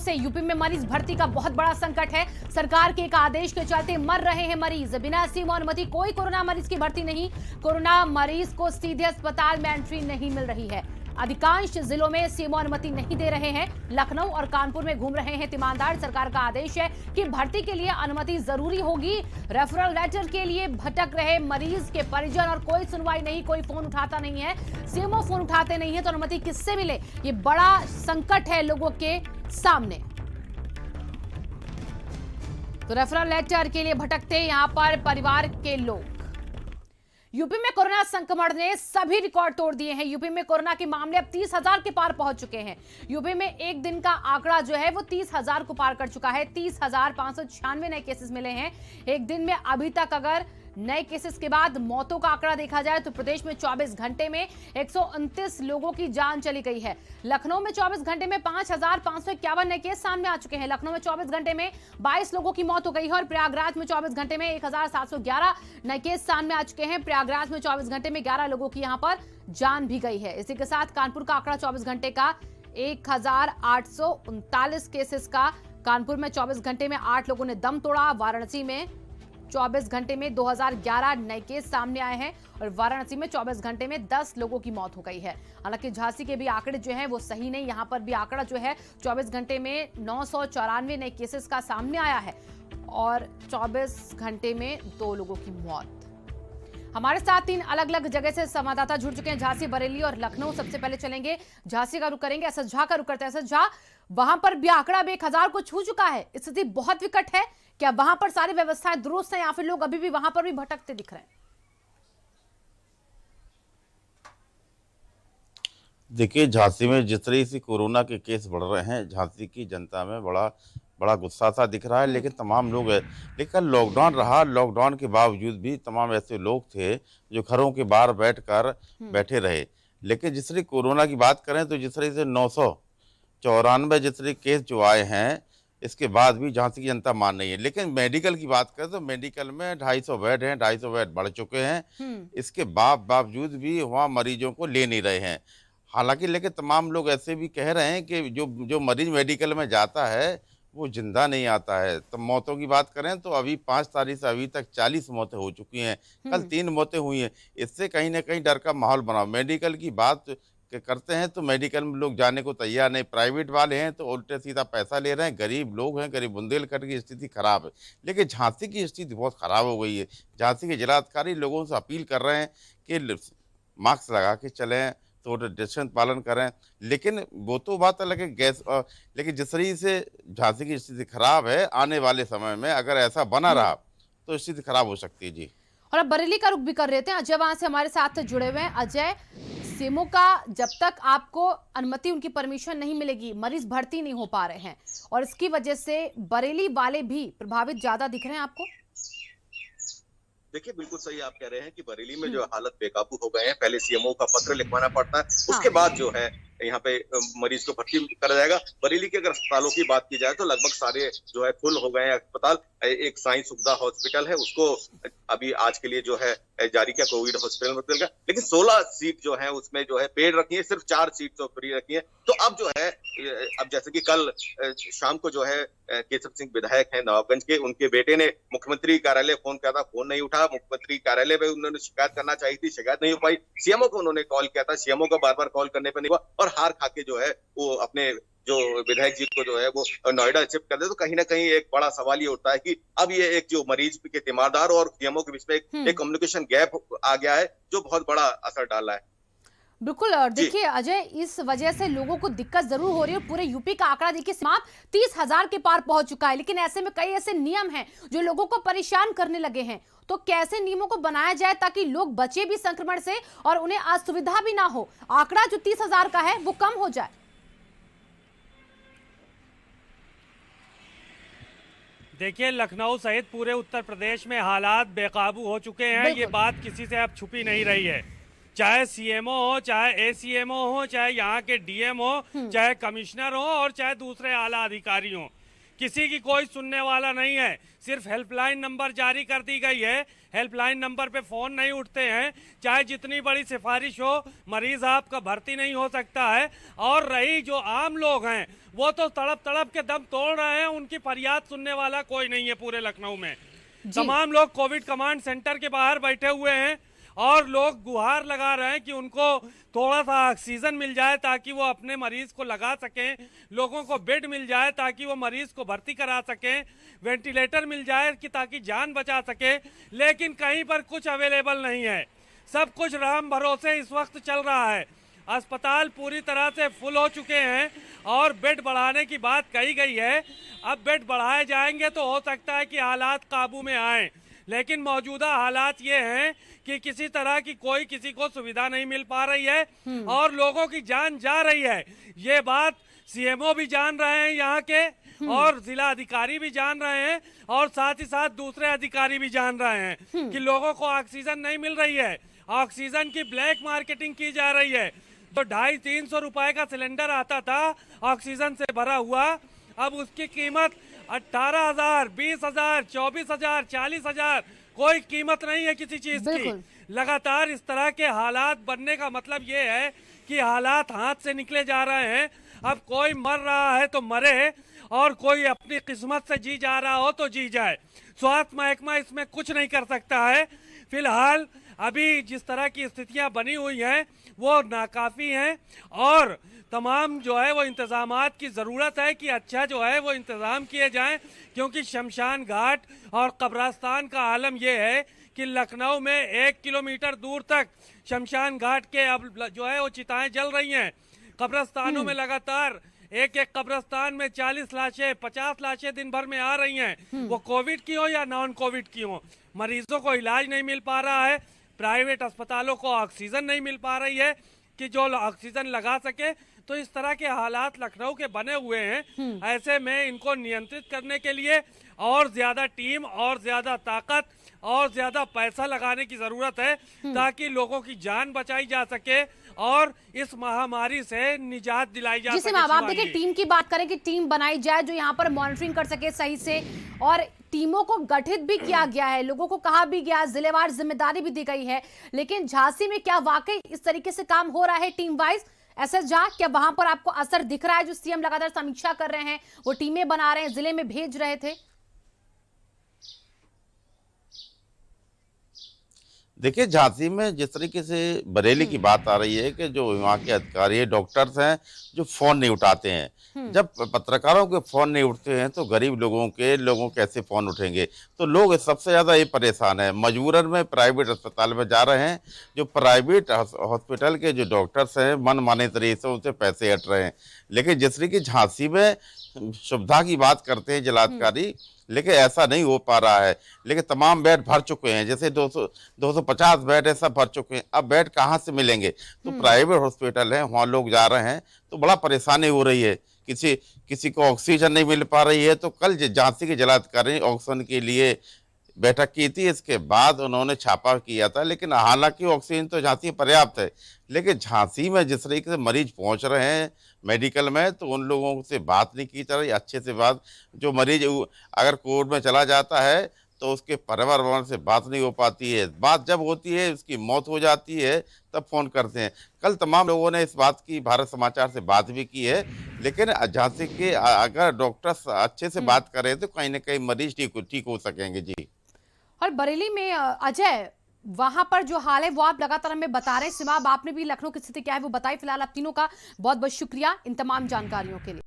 से यूपी में मरीज भर्ती का बहुत बड़ा संकट है। सरकार के एक आदेश के चलते मर रहे हैं मरीज। बिना सीएमओ अनुमति कोई कोरोना मरीज की भर्ती नहीं। कोरोना मरीज को सीधे अस्पताल में एंट्री नहीं मिल रही है। अधिकांश जिलों में सीएमओ अनुमति नहीं दे रहे हैं। लखनऊ और कानपुर में घूम रहे हैं तीमारदार। सरकार का आदेश है कि भर्ती के लिए अनुमति जरूरी होगी। रेफरल लेटर के लिए भटक रहे मरीज के परिजन और कोई सुनवाई नहीं, कोई फोन उठाता नहीं है। सीएमओ फोन उठाते नहीं है तो अनुमति किससे मिले? ये बड़ा संकट है लोगों के सामने। तो रेफरल लेटर के लिए भटकते यहां पर परिवार के लोग। यूपी में कोरोना संक्रमण ने सभी रिकॉर्ड तोड़ दिए हैं। यूपी में कोरोना के मामले अब 30,000 के पार पहुंच चुके हैं। यूपी में एक दिन का आंकड़ा जो है वो 30,000 को पार कर चुका है। 30,596 नए केसेस मिले हैं एक दिन में। अभी तक अगर नए केसेस के बाद मौतों का आंकड़ा देखा जाए तो प्रदेश में 24 घंटे में 129 लोगों की जान चली गई है। लखनऊ में 24 घंटे में 5,551 नए केस सामने आ चुके हैं। लखनऊ में 24 घंटे में 22 लोगों की मौत हो गई है और प्रयागराज में 24 घंटे में 1,711 नए केस सामने आ चुके हैं। प्रयागराज में 24 घंटे में 11 लोगों की यहां पर जान भी गई है। इसी के साथ कानपुर का आंकड़ा 24 घंटे का 1,839 केसेस का। कानपुर में 24 घंटे में 8 लोगों ने दम तोड़ा। वाराणसी में 24 घंटे में 2011 नए केस सामने आए हैं और वाराणसी में 24 घंटे में 10 लोगों की मौत हो गई है। हालांकि झांसी के भी आंकड़े जो हैं वो सही नहीं। यहां पर भी आंकड़ा जो है 24 घंटे में 994 नए केसेस का सामने आया है और 24 घंटे में 2 लोगों की मौत। हमारे साथ 3 अलग अलग जगह से संवाददाता जुड़ चुके हैं, झांसी, बरेली और लखनऊ। सबसे पहले चलेंगे झांसी का रुख करेंगे, एसएस झा का रुख करते हैं। एसएस झा, वहां पर भी आंकड़ा भी 1,000 को छू चुका है। स्थिति बहुत विकट है। क्या वहां पर सारी व्यवस्थाएं दुरुस्त हैं या फिर लोग अभी भी वहां पर भी भटकते दिख रहे हैं? देखिए, झांसी में जिस तरह से कोरोना के केस बढ़ रहे हैं, झांसी की जनता में बड़ा बड़ा गुस्सा सा दिख रहा है। लेकिन तमाम लोग है, लेकिन लॉकडाउन रहा, लॉकडाउन के बावजूद भी तमाम ऐसे लोग थे जो घरों के बाहर बैठे रहे। लेकिन जिस तरह कोरोना की बात करें तो जिस तरह से 994 जिस तरह केस जो आए हैं, इसके बाद भी झांसी की जनता मान रही है। लेकिन मेडिकल की बात करें तो मेडिकल में 250 बेड हैं, 250 बेड बढ़ चुके हैं। इसके बावजूद भी वहाँ मरीजों को ले नहीं रहे हैं। हालांकि लेकिन तमाम लोग ऐसे भी कह रहे हैं कि जो मरीज मेडिकल में जाता है वो जिंदा नहीं आता है। तो मौतों की बात करें तो अभी 5 तारीख से अभी तक 40 मौतें हो चुकी हैं। कल 3 मौतें हुई हैं। इससे कहीं ना कहीं डर का माहौल बना। मेडिकल की बात करते हैं तो मेडिकल में लोग जाने को तैयार नहीं। प्राइवेट वाले हैं तो उल्टे सीधा पैसा ले रहे हैं। गरीब लोग हैं, गरीब बुंदेलखंड की स्थिति खराब है। लेकिन झांसी की स्थिति बहुत खराब हो गई है। झांसी के जिलाधिकारी लोगों से अपील कर रहे हैं कि मास्क लगा के चलें, तो डिस्टेंस पालन करें। लेकिन वो तो बात अलग है लेकिन जिस तरीके से झांसी की स्थिति खराब है, आने वाले समय में अगर ऐसा बना रहा तो स्थिति खराब हो सकती है। जी, और अब बरेली का रुख भी कर रहे थे। अजय वहां से हमारे साथ जुड़े हुए हैं। अजय, सीएमओ का जब तक आपको अनुमति, उनकी परमिशन नहीं मिलेगी, मरीज भर्ती नहीं हो पा रहे हैं और इसकी वजह से बरेली वाले भी प्रभावित ज्यादा दिख रहे हैं आपको? देखिए, बिल्कुल सही आप कह रहे हैं कि बरेली में जो हालत बेकाबू हो गए हैं। पहले सीएमओ का पत्र लिखवाना पड़ता है, उसके बाद जो है यहाँ पे मरीज को भर्ती करा जाएगा। बरेली के अगर अस्पतालों की बात की जाए तो लगभग सारे जो है फुल हो गए हैं अस्पताल। एक साई सुविधा हॉस्पिटल है, उसको अभी आज के लिए जो है जारी किया कोविड हॉस्पिटल का। लेकिन 16 सीट जो है उसमें जो है पेड रखी है, सिर्फ 4 सीट तो फ्री रखी है। तो अब जो है, अब जैसे कि कल शाम को जो है केसर सिंह विधायक हैं नवाबगंज के, उनके बेटे ने मुख्यमंत्री कार्यालय फोन किया था, फोन नहीं उठा। मुख्यमंत्री कार्यालय में उन्होंने शिकायत करना चाहिए थी, शिकायत नहीं हो पाई। सीएमओ को उन्होंने कॉल किया था, सीएमओ को बार बार कॉल करने पर नहीं हुआ और हार खा के जो है वो अपने जो विधायक जी को जो है वो नोएडा शिफ्ट कर दे। तो कहीं ना कहीं एक बड़ा सवाल ये उठता है कि अब ये एक जो मरीज के तीमारदार और सीएमओ के बीच में एक कम्युनिकेशन गैप आ गया है जो बहुत बड़ा असर डाला है। बिल्कुल। और देखिए अजय, इस वजह से लोगों को दिक्कत जरूर हो रही है। पूरे यूपी का आंकड़ा देखिए समाप्त 30,000 के पार पहुंच चुका है। लेकिन ऐसे में कई ऐसे नियम हैं जो लोगों को परेशान करने लगे हैं। तो कैसे नियमों को बनाया जाए ताकि लोग बचे भी संक्रमण से और उन्हें असुविधा भी ना हो? आंकड़ा जो 30,000 का है वो कम हो जाए। देखिए, लखनऊ सहित पूरे उत्तर प्रदेश में हालात बेकाबू हो चुके हैं। ये बात किसी से अब छुपी नहीं रही है। चाहे सीएमओ हो, चाहे एसीएमओ हो, चाहे यहाँ के डीएम हो, चाहे कमिश्नर हो और चाहे दूसरे आला अधिकारी हो। किसी की कोई सुनने वाला नहीं है। सिर्फ हेल्पलाइन नंबर जारी कर दी गई है, हेल्पलाइन नंबर पे फ़ोन नहीं उठते हैं। चाहे जितनी बड़ी सिफारिश हो, मरीज़ आपका भर्ती नहीं हो सकता है। और रही जो आम लोग हैं, वो तो तड़प तड़प के दम तोड़ रहे हैं, उनकी फरियाद सुनने वाला कोई नहीं है पूरे लखनऊ में। तमाम लोग कोविड कमांड सेंटर के बाहर बैठे हुए हैं और लोग गुहार लगा रहे हैं कि उनको थोड़ा सा ऑक्सीजन मिल जाए ताकि वो अपने मरीज को लगा सकें, लोगों को बेड मिल जाए ताकि वो मरीज को भर्ती करा सकें, वेंटिलेटर मिल जाए कि ताकि जान बचा सके। लेकिन कहीं पर कुछ अवेलेबल नहीं है, सब कुछ राम भरोसे इस वक्त चल रहा है। अस्पताल पूरी तरह से फुल हो चुके हैं और बेड बढ़ाने की बात कही गई है। अब बेड बढ़ाए जाएंगे तो हो सकता है कि हालात काबू में आए, लेकिन मौजूदा हालात ये हैं कि किसी तरह की कोई किसी को सुविधा नहीं मिल पा रही है और लोगों की जान जा रही है। ये बात सीएमओ भी जान रहे हैं यहाँ के, और जिला अधिकारी भी जान रहे हैं, और साथ ही साथ दूसरे अधिकारी भी जान रहे हैं कि लोगों को ऑक्सीजन नहीं मिल रही है। ऑक्सीजन की ब्लैक मार्केटिंग की जा रही है। तो 250-300 रुपए का सिलेंडर आता था ऑक्सीजन से भरा हुआ, अब उसकी कीमत 18,000, 20,000, 24,000, 40,000, कोई कीमत नहीं है किसी चीज की। लगातार इस तरह के हालात बनने का मतलब ये है कि हालात हाथ से निकले जा रहे हैं। अब कोई मर रहा है तो मरे, और कोई अपनी किस्मत से जी जा रहा हो तो जी जाए। स्वास्थ्य महकमा इसमें कुछ नहीं कर सकता है। फिलहाल अभी जिस तरह की स्थितियां बनी हुई हैं वो नाकाफी हैं, और तमाम जो है वो इंतजामात की ज़रूरत है कि अच्छा जो है वो इंतज़ाम किए जाएं, क्योंकि शमशान घाट और कब्रिस्तान का आलम ये है कि लखनऊ में 1 किलोमीटर दूर तक शमशान घाट के अब जो है वो चिताएं जल रही हैं। कब्रिस्तानों में लगातार एक कब्रिस्तान में 40 लाशें, 50 लाशें दिन भर में आ रही हैं। वो कोविड की हो या नॉन कोविड की हो, मरीजों को इलाज नहीं मिल पा रहा है। प्राइवेट अस्पतालों को ऑक्सीजन नहीं मिल पा रही है कि जो ऑक्सीजन लगा सके। तो इस तरह के हालात लखनऊ के बने हुए हैं। ऐसे में इनको नियंत्रित करने के लिए और ज्यादा टीम, और ज्यादा ताकत, और ज्यादा पैसा लगाने की जरूरत है, ताकि लोगों की जान बचाई जा सके और इस महामारी से निजात दिलाई जा सके। आप देखिए, टीम की बात करें कि टीम बनाई जाए जो यहाँ पर मॉनिटरिंग कर सके सही से, और टीमों को गठित भी किया गया है, लोगों को कहा भी गया, जिलेवार जिम्मेदारी भी दी गई है। लेकिन झांसी में क्या वाकई इस तरीके से काम हो रहा है टीम वाइज? एसएस झा, क्या वहां पर आपको असर दिख रहा है? जो सीएम लगातार समीक्षा कर रहे हैं, वो टीमें बना रहे हैं, जिले में भेज रहे थे। देखिए, झांसी में जिस तरीके से बरेली की बात आ रही है कि जो वहाँ के अधिकारी डॉक्टर्स हैं जो फोन नहीं उठाते हैं, जब पत्रकारों के फोन नहीं उठते हैं तो गरीब लोगों कैसे फोन उठेंगे? तो लोग सबसे ज्यादा ये परेशान है, मजबूरन में प्राइवेट अस्पताल में जा रहे हैं। जो प्राइवेट हॉस्पिटल के जो डॉक्टर्स हैं मन माने तरीके से उनसे पैसे हट रहे हैं। लेकिन जिस तरीके झांसी में सुविधा की बात करते हैं जिलाधिकारी, लेकिन ऐसा नहीं हो पा रहा है। लेकिन तमाम बेड भर चुके हैं, जैसे 250 बेड है, सब भर चुके हैं। अब बेड कहाँ से मिलेंगे? तो प्राइवेट हॉस्पिटल है, वहाँ लोग जा रहे हैं तो बड़ा परेशानी हो रही है। किसी को ऑक्सीजन नहीं मिल पा रही है। तो कल झांसी के जिलाधिकारी ऑक्सीजन के लिए बैठक की थी, इसके बाद उन्होंने छापा किया था। लेकिन हालांकि ऑक्सीजन तो झांसी में पर्याप्त है, लेकिन झांसी में जिस तरीके से मरीज पहुंच रहे हैं मेडिकल में, तो उन लोगों से बात नहीं की जा रही अच्छे से। बात जो मरीज अगर कोविड में चला जाता है तो उसके परिवार वालों से बात नहीं हो पाती है। बात जब होती है, उसकी मौत हो जाती है, तब फोन करते हैं। कल तमाम लोगों ने इस बात की भारत समाचार से बात भी की है। लेकिन झांसी के अगर डॉक्टर्स अच्छे से बात करें तो कहीं ना कहीं मरीज ठीक हो सकेंगे। जी। और बरेली में अजय, वहां पर जो हाल है वो आप लगातार हमें बता रहे हैं। सिमाब, आपने भी लखनऊ की स्थिति क्या है वो बताई। फिलहाल आप तीनों का बहुत बहुत शुक्रिया इन तमाम जानकारियों के लिए।